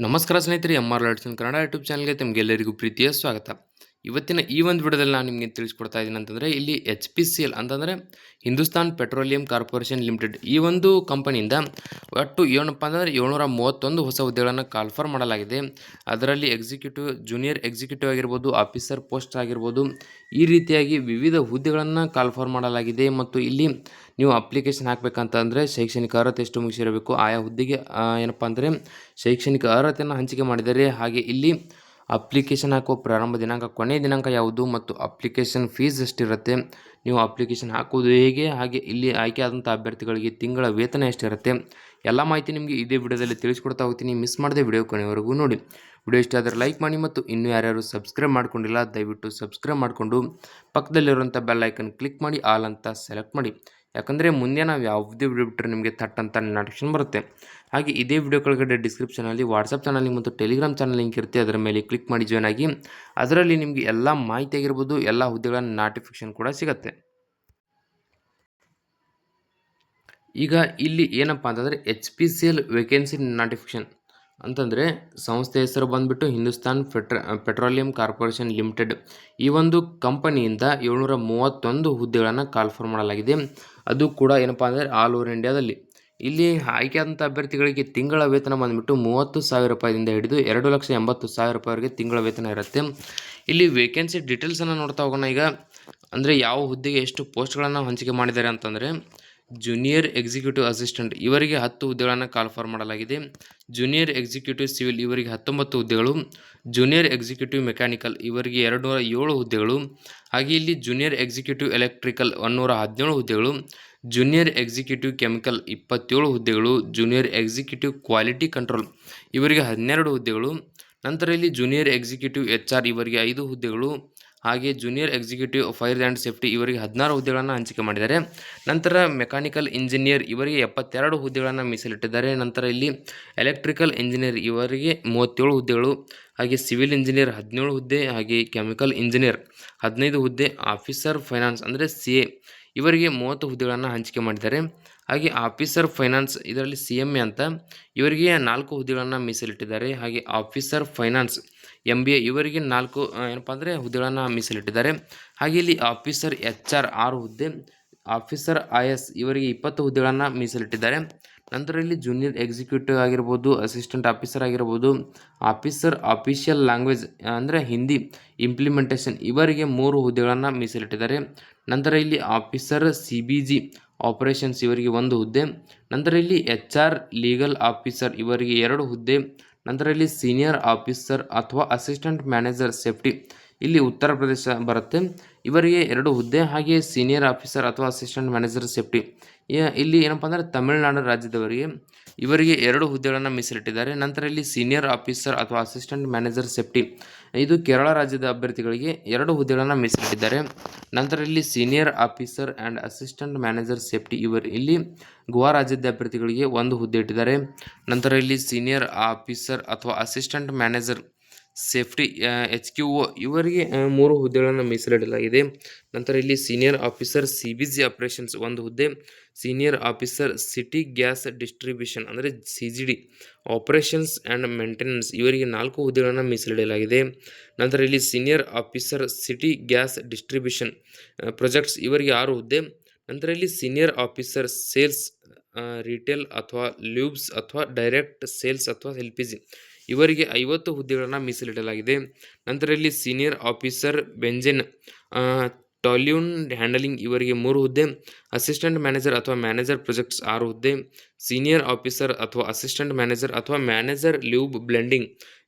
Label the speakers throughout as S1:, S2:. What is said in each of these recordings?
S1: ನಮಸ್ಕಾರ ಸ್ನೇಹಿತರೆ, MR. ಲಾಡ್ಸನ್ Kannada YouTube ಚಾನಲ್ಗೆ ತಮಗೆಲ್ಲರಿಗೂ ಪ್ರೀತಿಯ ಸ್ವಾಗತ. ಇವತ್ತಿನ ಈ ಒಂದು ವಿಡಿಯೋದಲ್ಲಿ ನಾನು ನಿಮಗೆ ತಿಳಿಸ್ಕೊಡ್ತಾ ಇದ್ದೀನಿ ಅಂತಂದರೆ, ಇಲ್ಲಿ HPCL ಅಂತಂದರೆ ಹಿಂದೂಸ್ತಾನ್ ಪೆಟ್ರೋಲಿಯಂ ಕಾರ್ಪೊರೇಷನ್ ಲಿಮಿಟೆಡ್ ಈ ಒಂದು ಕಂಪನಿಯಿಂದ ಒಟ್ಟು ಏನಪ್ಪ ಅಂದರೆ 731 ಹೊಸ ಹುದ್ದೆಗಳನ್ನು ಕಾಲ್ಫರ್ ಮಾಡಲಾಗಿದೆ. ಅದರಲ್ಲಿ ಎಕ್ಸಿಕ್ಯೂಟಿವ್, ಜೂನಿಯರ್ ಎಕ್ಸಿಕ್ಯೂಟಿವ್ ಆಗಿರ್ಬೋದು, ಆಫೀಸರ್ ಪೋಸ್ಟ್ ಆಗಿರ್ಬೋದು, ಈ ರೀತಿಯಾಗಿ ವಿವಿಧ ಹುದ್ದೆಗಳನ್ನು ಕಾಲ್ಫರ್ ಮಾಡಲಾಗಿದೆ. ಮತ್ತು ಇಲ್ಲಿ ನೀವು ಅಪ್ಲಿಕೇಶನ್ ಹಾಕಬೇಕಂತಂದರೆ ಶೈಕ್ಷಣಿಕ ಅರ್ಹತೆ ಎಷ್ಟು ಮುಗಿಸಿರಬೇಕು, ಆಯಾ ಹುದ್ದೆಗೆ ಏನಪ್ಪ ಅಂದರೆ ಶೈಕ್ಷಣಿಕ ಅರ್ಹತೆಯನ್ನು ಹಂಚಿಕೆ ಮಾಡಿದ್ದಾರೆ. ಹಾಗೆ ಇಲ್ಲಿ ಅಪ್ಲಿಕೇಶನ್ ಹಾಕುವ ಪ್ರಾರಂಭ ದಿನಾಂಕ, ಕೊನೆಯ ದಿನಾಂಕ ಯಾವುದು ಮತ್ತು ಅಪ್ಲಿಕೇಶನ್ ಫೀಸ್ ಎಷ್ಟಿರುತ್ತೆ, ನೀವು ಅಪ್ಲಿಕೇಶನ್ ಹಾಕುವುದು ಹೇಗೆ, ಹಾಗೆ ಇಲ್ಲಿ ಆಯ್ಕೆಯಾದಂಥ ಅಭ್ಯರ್ಥಿಗಳಿಗೆ ತಿಂಗಳ ವೇತನ ಎಷ್ಟಿರುತ್ತೆ, ಎಲ್ಲ ಮಾಹಿತಿ ನಿಮಗೆ ಇದೇ ವಿಡಿಯೋದಲ್ಲಿ ತಿಳಿಸ್ಕೊಡ್ತಾ ಹೋಗ್ತೀನಿ. ಮಿಸ್ ಮಾಡದೆ ವಿಡಿಯೋ ಕೊನೆವರೆಗೂ ನೋಡಿ. ವಿಡಿಯೋ ಇಷ್ಟ ಆದರೆ ಲೈಕ್ ಮಾಡಿ, ಮತ್ತು ಇನ್ನೂ ಯಾರ್ಯಾರು ಸಬ್ಸ್ಕ್ರೈಬ್ ಮಾಡ್ಕೊಂಡಿಲ್ಲ ದಯವಿಟ್ಟು ಸಬ್ಸ್ಕ್ರೈಬ್ ಮಾಡಿಕೊಂಡು ಪಕ್ಕದಲ್ಲಿರುವಂಥ ಬೆಲ್ ಐಕನ್ ಕ್ಲಿಕ್ ಮಾಡಿ ಆಲ್ ಅಂತ ಸೆಲೆಕ್ಟ್ ಮಾಡಿ. ಯಾಕಂದರೆ ಮುಂದೆ ನಾವು ಯಾವುದೇ ವಿಡಿಯೋ ಬಿಟ್ಟರೆ ನಿಮಗೆ ಥಟ್ ಅಂತ ನೋಟಿಫಿಕೇಶನ್ ಬರುತ್ತೆ. ಹಾಗೆ ಇದೇ ವಿಡಿಯೋ ಕೆಳಗಡೆ ಡಿಸ್ಕ್ರಿಪ್ಷನಲ್ಲಿ ವಾಟ್ಸಪ್ ಚಾನಲ್ ಮತ್ತು ಟೆಲಿಗ್ರಾಮ್ ಚಾನಲ್ ಲಿಂಕ್ ಇರುತ್ತೆ, ಅದರ ಮೇಲೆ ಕ್ಲಿಕ್ ಮಾಡಿ ಜಾಯ್ನ್ ಆಗಿ. ಅದರಲ್ಲಿ ನಿಮಗೆ ಎಲ್ಲ ಮಾಹಿತಿ ಆಗಿರ್ಬೋದು, ಎಲ್ಲ ಹುದ್ದೆಗಳ ನೋಟಿಫಿಕೇಶನ್ ಕೂಡ ಸಿಗುತ್ತೆ. ಈಗ ಇಲ್ಲಿ ಏನಪ್ಪ ಅಂತಂದರೆ HPCL ವೇಕೆನ್ಸಿ ನೋಟಿಫಿಕೇಶನ್ ಅಂತಂದರೆ ಸಂಸ್ಥೆ ಹೆಸರು ಬಂದುಬಿಟ್ಟು ಹಿಂದೂಸ್ತಾನ್ ಪೆಟ್ರೋಲಿಯಂ ಕಾರ್ಪೊರೇಷನ್ ಲಿಮಿಟೆಡ್. ಈ ಒಂದು ಕಂಪನಿಯಿಂದ 731 ಹುದ್ದೆಗಳನ್ನು ಕಾಲ್ಫರ್ ಮಾಡಲಾಗಿದೆ. ಅದು ಕೂಡ ಏನಪ್ಪ ಅಂದರೆ ಆಲ್ ಓವರ್ ಇಂಡಿಯಾದಲ್ಲಿ. ಇಲ್ಲಿ ಆಯ್ಕೆಯಾದಂಥ ಅಭ್ಯರ್ಥಿಗಳಿಗೆ ತಿಂಗಳ ವೇತನ ಬಂದುಬಿಟ್ಟು 30,000 ರೂಪಾಯಿದಿಂದ ಹಿಡಿದು 2,80,000 ರೂಪಾಯಿವರೆಗೆ ತಿಂಗಳ ವೇತನ ಇರುತ್ತೆ. ಇಲ್ಲಿ ವೇಕೆನ್ಸಿ ಡೀಟೇಲ್ಸನ್ನು ನೋಡ್ತಾ ಹೋಗೋಣ. ಈಗ ಅಂದರೆ ಯಾವ ಹುದ್ದೆಗೆ ಎಷ್ಟು ಪೋಸ್ಟ್ಗಳನ್ನು ಹಂಚಿಕೆ ಮಾಡಿದ್ದಾರೆ ಅಂತಂದರೆ, ಜೂನಿಯರ್ ಎಕ್ಸಿಕ್ಯೂಟಿವ್ ಅಸಿಸ್ಟೆಂಟ್ ಇವರಿಗೆ 10 ಹುದ್ದೆಗಳನ್ನು ಕಾಲ್ಫರ್ ಮಾಡಲಾಗಿದೆ. ಜೂನಿಯರ್ ಎಕ್ಸಿಕ್ಯೂಟಿವ್ ಸಿವಿಲ್ ಇವರಿಗೆ 19 ಹುದ್ದೆಗಳು. ಜೂನಿಯರ್ ಎಕ್ಸಿಕ್ಯೂಟಿವ್ ಮೆಕ್ಯಾನಿಕಲ್ ಇವರಿಗೆ 207 ಹುದ್ದೆಗಳು. ಹಾಗೆ ಇಲ್ಲಿ ಜೂನಿಯರ್ ಎಕ್ಸಿಕ್ಯೂಟಿವ್ ಎಲೆಕ್ಟ್ರಿಕಲ್ 117 ಹುದ್ದೆಗಳು. ಜೂನಿಯರ್ ಎಕ್ಸಿಕ್ಯೂಟಿವ್ ಕೆಮಿಕಲ್ 27 ಹುದ್ದೆಗಳು. ಜೂನಿಯರ್ ಎಕ್ಸಿಕ್ಯೂಟಿವ್ ಕ್ವಾಲಿಟಿ ಕಂಟ್ರೋಲ್ ಇವರಿಗೆ 12 ಹುದ್ದೆಗಳು. ನಂತರ ಇಲ್ಲಿ ಜೂನಿಯರ್ ಎಕ್ಸಿಕ್ಯೂಟಿವ್ HR ಇವರಿಗೆ 5 ಹುದ್ದೆಗಳು. ಹಾಗೆ junior executive fire and safety ಇವರಿಗೆ 16 ಹುದ್ದೆಗಳನ್ನು ಹಂಚಿಕೆ ಮಾಡಿದ್ದಾರೆ. ನಂತರ ಮೆಕ್ಯಾನಿಕಲ್ ಇಂಜಿನಿಯರ್ ಇವರಿಗೆ 72 ಹುದ್ದೆಗಳನ್ನು ಮೀಸಲಿಟ್ಟಿದ್ದಾರೆ. ನಂತರ ಇಲ್ಲಿ ಎಲೆಕ್ಟ್ರಿಕಲ್ ಇಂಜಿನಿಯರ್ ಇವರಿಗೆ 37 ಹುದ್ದೆಗಳು. ಹಾಗೆ ಸಿವಿಲ್ ಇಂಜಿನಿಯರ್ 17 ಹುದ್ದೆ. ಹಾಗೆ ಕೆಮಿಕಲ್ ಇಂಜಿನಿಯರ್ 15 ಹುದ್ದೆ. ಆಫೀಸರ್ ಫೈನಾನ್ಸ್ ಅಂದರೆ CA ಇವರಿಗೆ 30 ಹುದ್ದೆಗಳನ್ನು ಹಂಚಿಕೆ ಮಾಡಿದ್ದಾರೆ. ಹಾಗೆ ಆಫೀಸರ್ ಫೈನಾನ್ಸ್ ಇದರಲ್ಲಿ CMA ಅಂತ ಇವರಿಗೆ 4 ಹುದ್ದೆಗಳನ್ನು ಮೀಸಲಿಟ್ಟಿದ್ದಾರೆ. ಹಾಗೆ ಆಫೀಸರ್ ಫೈನಾನ್ಸ್ MBA ಇವರಿಗೆ 4 ಏನಪ್ಪ ಅಂದರೆ ಹುದ್ದೆಗಳನ್ನು ಮೀಸಲಿಟ್ಟಿದ್ದಾರೆ. ಹಾಗೆ ಇಲ್ಲಿ ಆಫೀಸರ್ HR 6 ಹುದ್ದೆ. ಆಫೀಸರ್ IS ಇವರಿಗೆ 20 ಹುದ್ದೆಗಳನ್ನು ಮೀಸಲಿಟ್ಟಿದ್ದಾರೆ. ನಂತರ ಇಲ್ಲಿ ಜೂನಿಯರ್ ಎಕ್ಸಿಕ್ಯೂಟಿವ್ ಆಗಿರ್ಬೋದು, ಅಸಿಸ್ಟೆಂಟ್ ಆಫೀಸರ್ ಆಗಿರ್ಬೋದು, ಆಫೀಸರ್ ಆಫಿಷಿಯಲ್ ಲ್ಯಾಂಗ್ವೇಜ್ ಅಂದರೆ ಹಿಂದಿ ಇಂಪ್ಲಿಮೆಂಟೇಷನ್ ಇವರಿಗೆ 3 ಹುದ್ದೆಗಳನ್ನು ಮೀಸಲಿಟ್ಟಿದ್ದಾರೆ. ನಂತರ ಇಲ್ಲಿ ಆಫೀಸರ್ CBG ಆಪರೇಷನ್ಸ್ ಇವರಿಗೆ 1 ಹುದ್ದೆ. ನಂತರ ಇಲ್ಲಿ HR ಲೀಗಲ್ ಆಫೀಸರ್ ಇವರಿಗೆ 2 ಹುದ್ದೆ. ನಂತರ ಇಲ್ಲಿ ಸೀನಿಯರ್ ಆಫೀಸರ್ ಅಥವಾ ಅಸಿಸ್ಟೆಂಟ್ ಮ್ಯಾನೇಜರ್ ಸೇಫ್ಟಿ ಇಲ್ಲಿ ಉತ್ತರ ಪ್ರದೇಶ ಬರುತ್ತೆ, ಇವರಿಗೆ 2 ಹುದ್ದೆ. ಹಾಗೆ ಸೀನಿಯರ್ ಆಫೀಸರ್ ಅಥವಾ ಅಸಿಸ್ಟೆಂಟ್ ಮ್ಯಾನೇಜರ್ ಸೇಫ್ಟಿ ಇಲ್ಲಿ ಏನಪ್ಪ ಅಂದರೆ ತಮಿಳುನಾಡು ರಾಜ್ಯದವರಿಗೆ ಇವರಿಗೆ 2 ಹುದ್ದೆಗಳನ್ನು ಮೀಸಲಿಟ್ಟಿದ್ದಾರೆ. ನಂತರ ಇಲ್ಲಿ ಸೀನಿಯರ್ ಆಫೀಸರ್ ಅಥವಾ ಅಸಿಸ್ಟೆಂಟ್ ಮ್ಯಾನೇಜರ್ ಸೇಫ್ಟಿ ಇದು ಕೇರಳ ರಾಜ್ಯದ ಅಭ್ಯರ್ಥಿಗಳಿಗೆ 2 ಹುದ್ದೆಗಳನ್ನು ಮೀಸಲಿಟ್ಟಿದ್ದಾರೆ. ನಂತರ ಇಲ್ಲಿ senior officer and assistant manager safety ಇಲ್ಲಿ ಗೋವಾ ರಾಜ್ಯದ ಅಭ್ಯರ್ಥಿಗಳಿಗೆ 1 ಹುದ್ದೆ ಇಟ್ಟಿದ್ದಾರೆ. ನಂತರ ಇಲ್ಲಿ ಸೀನಿಯರ್ ಆಫೀಸರ್ ಅಥವಾ ಅಸಿಸ್ಟೆಂಟ್ ಮ್ಯಾನೇಜರ್ ಸೇಫ್ಟಿ HQO ಇವರಿಗೆ 3 ಹುದ್ದೆಗಳನ್ನು ಮೀಸಲಿಡಲಾಗಿದೆ. ನಂತರ ಇಲ್ಲಿ ಸೀನಿಯರ್ ಆಫೀಸರ್ CBG ಆಪರೇಷನ್ಸ್ 1 ಹುದ್ದೆ. Senior officer city gas distribution ಅಂದರೆ CGD ಆಪರೇಷನ್ಸ್ ಆ್ಯಂಡ್ ಮೇಂಟೆನೆನ್ಸ್ ಇವರಿಗೆ 4 ಹುದ್ದೆಗಳನ್ನು ಮೀಸಲಿಡಲಾಗಿದೆ. ನಂತರ ಇಲ್ಲಿ senior officer city gas distribution projects ಇವರಿಗೆ 6 ಹುದ್ದೆ. ನಂತರ ಇಲ್ಲಿ ಸೀನಿಯರ್ ಆಫೀಸರ್ ಸೇಲ್ಸ್ ರಿಟೇಲ್ ಅಥವಾ ಲ್ಯೂಬ್ಸ್ ಅಥವಾ ಡೈರೆಕ್ಟ್ ಸೇಲ್ಸ್ ಅಥವಾ LPG ಇವರಿಗೆ 50 ಹುದ್ದೆಗಳನ್ನು ಮೀಸಲಿಡಲಾಗಿದೆ. ನಂತರ ಇಲ್ಲಿ ಸೀನಿಯರ್ ಆಫೀಸರ್ ಬೆಂಜಿನ್ ಟಾಲ್ಯೂನ್ ಹ್ಯಾಂಡಲಿಂಗ್ ಇವರಿಗೆ 3 ಹುದ್ದೆ. ಅಸಿಸ್ಟೆಂಟ್ ಮ್ಯಾನೇಜರ್ ಅಥವಾ ಮ್ಯಾನೇಜರ್ ಪ್ರಾಜೆಕ್ಟ್ಸ್ 6 ಹುದ್ದೆ. ಸೀನಿಯರ್ ಆಫೀಸರ್ ಅಥವಾ ಅಸಿಸ್ಟೆಂಟ್ ಮ್ಯಾನೇಜರ್ ಅಥವಾ ಮ್ಯಾನೇಜರ್ ಲ್ಯೂಬ್ ಬ್ಲೆಂಡಿಂಗ್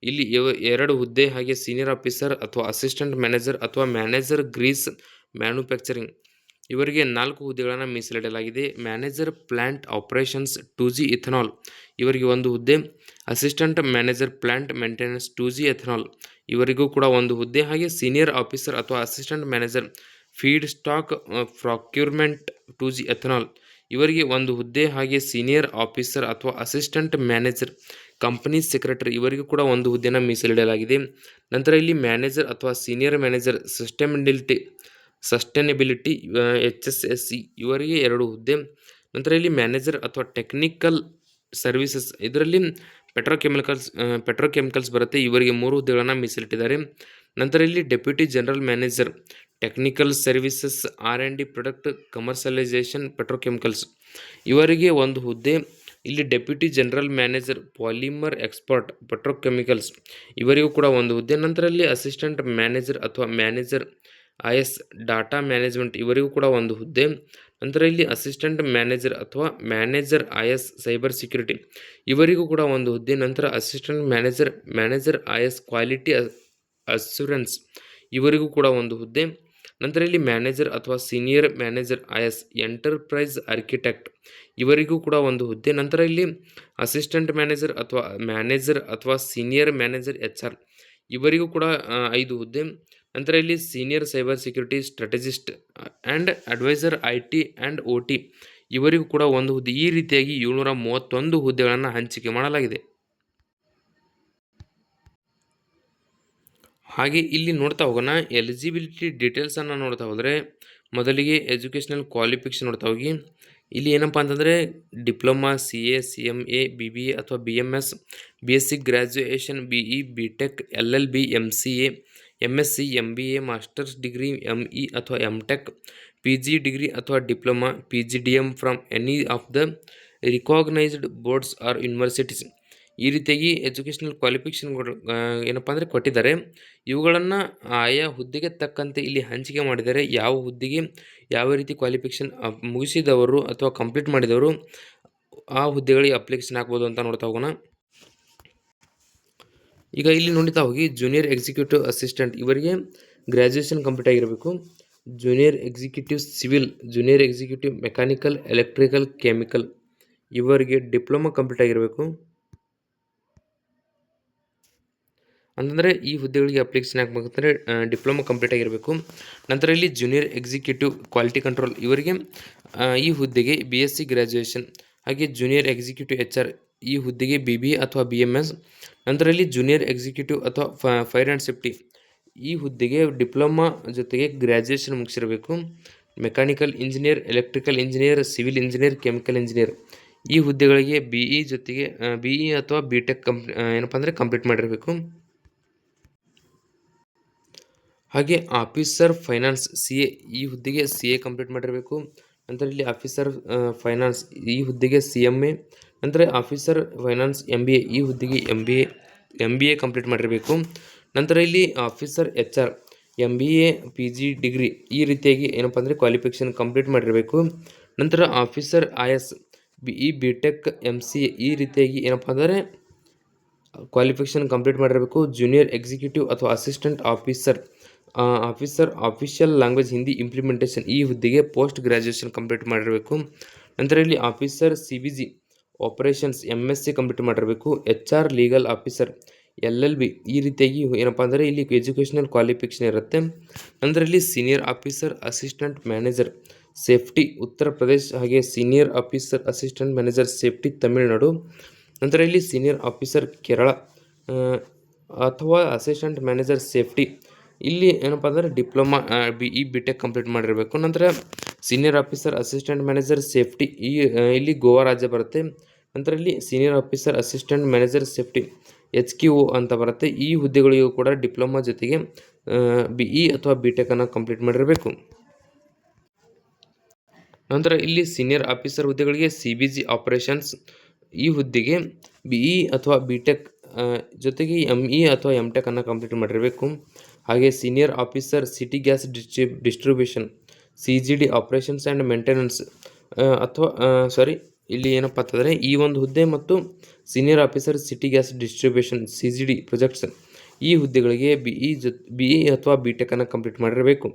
S1: ಇಲ್ಲಿ 2 ಹುದ್ದೆ. ಹಾಗೆ ಸೀನಿಯರ್ ಆಫೀಸರ್ ಅಥವಾ ಅಸಿಸ್ಟೆಂಟ್ ಮ್ಯಾನೇಜರ್ ಅಥವಾ ಮ್ಯಾನೇಜರ್ ಗ್ರೀಸ್ ಮ್ಯಾನುಫ್ಯಾಕ್ಚರಿಂಗ್ ಇವರಿಗೆ 4 ಹುದ್ದೆಗಳನ್ನು ಮೀಸಲಿಡಲಾಗಿದೆ. Manager plant operations 2G ethanol ಇವರಿಗೆ 1 ಹುದ್ದೆ. Assistant manager plant maintenance 2G ethanol ಇವರಿಗೂ ಕೂಡ 1 ಹುದ್ದೆ. ಹಾಗೆ ಸೀನಿಯರ್ ಆಫೀಸರ್ ಅಥವಾ assistant manager feed stock procurement 2G ethanol ಇವರಿಗೆ 1 ಹುದ್ದೆ. ಹಾಗೆ ಸೀನಿಯರ್ ಆಫೀಸರ್ ಅಥವಾ ಅಸಿಸ್ಟೆಂಟ್ ಮ್ಯಾನೇಜರ್ ಕಂಪನಿ ಸೆಕ್ರೆಟರಿ ಇವರಿಗೂ ಕೂಡ 1 ಹುದ್ದೆಯನ್ನು ಮೀಸಲಿಡಲಾಗಿದೆ. ನಂತರ ಇಲ್ಲಿ ಮ್ಯಾನೇಜರ್ ಅಥವಾ ಸೀನಿಯರ್ ಮ್ಯಾನೇಜರ್ ಸಸ್ಟೈನಬಿಲಿಟಿ HSSE ಇವರಿಗೆ 2 ಹುದ್ದೆ. ನಂತರ ಇಲ್ಲಿ ಮ್ಯಾನೇಜರ್ ಅಥವಾ ಟೆಕ್ನಿಕಲ್ ಸರ್ವಿಸಸ್ ಇದರಲ್ಲಿ ಪೆಟ್ರೋಕೆಮಿಕಲ್ಸ್ ಬರುತ್ತೆ. ಇವರಿಗೆ 3 ಹುದ್ದೆಗಳನ್ನು ಮೀಸಲಿಟ್ಟಿದ್ದಾರೆ. ನಂತರ ಇಲ್ಲಿ deputy general manager technical services R&D product commercialisation petrochemicals ಇವರಿಗೆ ಒಂದು ಹುದ್ದೆ. ಇಲ್ಲಿ deputy general manager polymer expert petrochemicals ಇವರಿಗೂ ಕೂಡ ಒಂದು ಹುದ್ದೆ. ನಂತರ ಇಲ್ಲಿ ಅಸಿಸ್ಟೆಂಟ್ ಮ್ಯಾನೇಜರ್ ಅಥವಾ ಮ್ಯಾನೇಜರ್ IS ಡಾಟಾ ಮ್ಯಾನೇಜ್ಮೆಂಟ್ ಇವರಿಗೂ ಕೂಡ ಒಂದು ಹುದ್ದೆ. ನಂತರ ಇಲ್ಲಿ ಅಸಿಸ್ಟೆಂಟ್ ಮ್ಯಾನೇಜರ್ ಅಥವಾ ಮ್ಯಾನೇಜರ್ IS ಸೈಬರ್ ಸೆಕ್ಯೂರಿಟಿ ಇವರಿಗೂ ಕೂಡ ಒಂದು ಹುದ್ದೆ. ನಂತರ assistant manager IS quality assurance ಇವರಿಗೂ ಕೂಡ ಒಂದು ಹುದ್ದೆ. ನಂತರ ಇಲ್ಲಿ ಮ್ಯಾನೇಜರ್ ಅಥವಾ senior manager IS enterprise architect ಇವರಿಗೂ ಕೂಡ ಒಂದು ಹುದ್ದೆ. ನಂತರ ಇಲ್ಲಿ ಅಸಿಸ್ಟೆಂಟ್ ಮ್ಯಾನೇಜರ್ ಅಥವಾ ಸೀನಿಯರ್ ಮ್ಯಾನೇಜರ್ HR ಇವರಿಗೂ ಕೂಡ 5 ಹುದ್ದೆ. ನಂತರ ಇಲ್ಲಿ senior cyber security strategist and advisor IT and OT ಇವರಿಗೂ ಕೂಡ ಒಂದು ಹುದ್ದೆ. ಈ ರೀತಿಯಾಗಿ 731 ಹುದ್ದೆಗಳನ್ನು ಹಂಚಿಕೆ ಮಾಡಲಾಗಿದೆ. ಹಾಗೆ ಇಲ್ಲಿ ನೋಡ್ತಾ ಹೋಗೋಣ, ಎಲಿಜಿಬಿಲಿಟಿ ಡೀಟೇಲ್ಸನ್ನು ನೋಡ್ತಾ ಹೋದರೆ ಮೊದಲಿಗೆ ಎಜುಕೇಷನಲ್ ಕ್ವಾಲಿಫಿಕೇಷನ್ ನೋಡ್ತಾ ಹೋಗಿ. ಇಲ್ಲಿ ಏನಪ್ಪ ಅಂತಂದರೆ ಡಿಪ್ಲೊಮಾ CA CMA BBA ಅಥವಾ BMS BSc graduation BE BTech LLB MCA MSc MBA masters degree ME ಅಥವಾ MTech PG ಡಿಗ್ರಿ ಅಥವಾ diploma PGDM from any of the recognised boards or universities. ಈ ರೀತಿಯಾಗಿ ಎಜುಕೇಷನಲ್ ಕ್ವಾಲಿಫಿಕೇಷನ್ಗಳು ಏನಪ್ಪ ಅಂದರೆ ಕೊಟ್ಟಿದ್ದಾರೆ. ಇವುಗಳನ್ನು ಆಯಾ ಹುದ್ದೆಗೆ ತಕ್ಕಂತೆ ಇಲ್ಲಿ ಹಂಚಿಕೆ ಮಾಡಿದ್ದಾರೆ. ಯಾವ ಹುದ್ದೆಗೆ ಯಾವ ರೀತಿ ಕ್ವಾಲಿಫಿಕೇಷನ್ ಮುಗಿಸಿದವರು ಅಥವಾ ಕಂಪ್ಲೀಟ್ ಮಾಡಿದವರು ಆ ಹುದ್ದೆಗಳಿಗೆ ಅಪ್ಲಿಕೇಶನ್ ಹಾಕ್ಬೋದು ಅಂತ ನೋಡ್ತಾ ಹೋಗೋಣ. ಈಗ ಇಲ್ಲಿ ನೋಡ್ತಾ ಹೋಗಿ, ಜೂನಿಯರ್ ಎಕ್ಸಿಕ್ಯೂಟಿವ್ ಅಸಿಸ್ಟೆಂಟ್ ಇವರಿಗೆ ಗ್ರ್ಯಾಜುಯೇಷನ್ ಕಂಪ್ಲೀಟ್ ಆಗಿರಬೇಕು. Junior executive civil, junior executive mechanical electrical chemical ಇವರಿಗೆ ಡಿಪ್ಲೊಮಾ ಕಂಪ್ಲೀಟ್ ಆಗಿರಬೇಕು. ಅಂತಂದರೆ ಈ ಹುದ್ದೆಗಳಿಗೆ ಅಪ್ಲಿಕೇಶನ್ ಹಾಕಬೇಕಂದ್ರೆ ಡಿಪ್ಲೊಮಾ ಕಂಪ್ಲೀಟ್ ಆಗಿರಬೇಕು. ನಂತರ ಇಲ್ಲಿ ಜೂನಿಯರ್ ಎಕ್ಸಿಕ್ಯೂಟಿವ್ ಕ್ವಾಲಿಟಿ ಕಂಟ್ರೋಲ್ ಇವರಿಗೆ ಈ ಹುದ್ದೆಗೆ BSc ಗ್ರ್ಯಾಜುಯೇಷನ್. ಹಾಗೆ ಜೂನಿಯರ್ ಎಕ್ಸಿಕ್ಯೂಟಿವ್ HR ಈ ಹುದ್ದೆಗೆ BBA ಅಥವಾ BMS. ನಂತರ ಇಲ್ಲಿ ಜೂನಿಯರ್ ಎಕ್ಸಿಕ್ಯೂಟಿವ್ ಅಥವಾ ಫೈರ್ ಆ್ಯಂಡ್ ಸೇಫ್ಟಿ ಈ ಹುದ್ದೆಗೆ ಡಿಪ್ಲೊಮಾ ಜೊತೆಗೆ ಗ್ರ್ಯಾಜುಯೇಷನ್ ಮುಗಿಸಿರಬೇಕು. Mechanical engineer, electrical engineer, civil engineer, chemical engineer ಈ ಹುದ್ದೆಗಳಿಗೆ BE ಅಥವಾ BTech ಏನಪ್ಪ ಅಂದರೆ ಕಂಪ್ಲೀಟ್ ಮಾಡಿರಬೇಕು. ಹಾಗೆ ಆಫೀಸರ್ ಫೈನಾನ್ಸ್ CA ಈ ಹುದ್ದೆಗೆ CA ಕಂಪ್ಲೀಟ್ ಮಾಡಿರಬೇಕು. ನಂತರ ಇಲ್ಲಿ ಆಫೀಸರ್ ಫೈನಾನ್ಸ್ ಈ ಹುದ್ದೆಗೆ CMA. ನಂತರ ಆಫೀಸರ್ ಫೈನಾನ್ಸ್ MBA ಈ ಹುದ್ದೆಗೆ MBA ಕಂಪ್ಲೀಟ್ ಮಾಡಿರಬೇಕು. ನಂತರ ಇಲ್ಲಿ officer HR MBA PG degree ಈ ರೀತಿಯಾಗಿ ಏನಪ್ಪ ಅಂದರೆ ಕ್ವಾಲಿಫಿಕೇಷನ್ ಕಂಪ್ಲೀಟ್ ಮಾಡಿರಬೇಕು. ನಂತರ officer IS BE BTech MCA ಈ ರೀತಿಯಾಗಿ ಏನಪ್ಪ ಅಂದರೆ ಕ್ವಾಲಿಫಿಕೇಷನ್ ಕಂಪ್ಲೀಟ್ ಮಾಡಿರಬೇಕು. ಜೂನಿಯರ್ ಎಕ್ಸಿಕ್ಯೂಟಿವ್ ಅಥವಾ assistant official language Hindi implementation ಈ ಹುದ್ದೆಗೆ ಪೋಸ್ಟ್ ಗ್ರ್ಯಾಜುಯೇಷನ್ ಕಂಪ್ಲೀಟ್ ಮಾಡಿರಬೇಕು. ನಂತರ ಇಲ್ಲಿ officer CBG operations MSc complete ಮಾಡಿರಬೇಕು. HR ಲೀಗಲ್ ಆಫೀಸರ್ LLB ಈ ರೀತಿಯಾಗಿ ಏನಪ್ಪ ಅಂದರೆ ಇಲ್ಲಿ ಎಜುಕೇಷನಲ್ ಕ್ವಾಲಿಫಿಕೇಷನ್ ಇರುತ್ತೆ. ನಂತರ ಇಲ್ಲಿ senior officer assistant manager safety Uttar Pradesh, ಹಾಗೆ senior officer assistant manager safety Tamil Nadu. ನಂತರ ಇಲ್ಲಿ ಸೀನಿಯರ್ ಆಫೀಸರ್ ಕೇರಳ ಅಥವಾ ಅಸಿಸ್ಟೆಂಟ್ ಮ್ಯಾನೇಜರ್ ಸೇಫ್ಟಿ ಇಲ್ಲಿ ಏನಪ್ಪ ಅಂದರೆ ಡಿಪ್ಲೊಮಾ BE BTech ಕಂಪ್ಲೀಟ್ ಮಾಡಿರಬೇಕು. ನಂತರ senior officer assistant manager safety ಇಲ್ಲಿ ಗೋವಾ ರಾಜ್ಯ ಬರುತ್ತೆ. ನಂತರ ಇಲ್ಲಿ senior officer assistant manager safety HQO ಅಂತ ಬರುತ್ತೆ. ಈ ಹುದ್ದೆಗಳಿಗೂ ಕೂಡ ಡಿಪ್ಲೊಮಾ ಜೊತೆಗೆ BE ಅಥವಾ BTech ಅನ್ನು ಕಂಪ್ಲೀಟ್ ಮಾಡಿರಬೇಕು. ನಂತರ ಇಲ್ಲಿ ಸೀನಿಯರ್ ಆಫೀಸರ್ ಹುದ್ದೆಗಳಿಗೆ CBG ಆಪರೇಷನ್ಸ್ ಈ ಹುದ್ದೆಗೆ BE ಅಥವಾ BTech ಜೊತೆಗೆ ME ಅಥವಾ MTech ಅನ್ನು ಕಂಪ್ಲೀಟ್ ಮಾಡಿರಬೇಕು. ಹಾಗೆ senior officer city gas distribution CGD operations and maintenance ಅಥವಾ ಇಲ್ಲಿ ಏನಪ್ಪ ಅಂತಂದರೆ ಈ ಒಂದು ಹುದ್ದೆ ಮತ್ತು senior officer city gas distribution CGD projects ಈ ಹುದ್ದೆಗಳಿಗೆ BE ಅಥವಾ BTech ಅನ್ನು ಕಂಪ್ಲೀಟ್ ಮಾಡಿರಬೇಕು.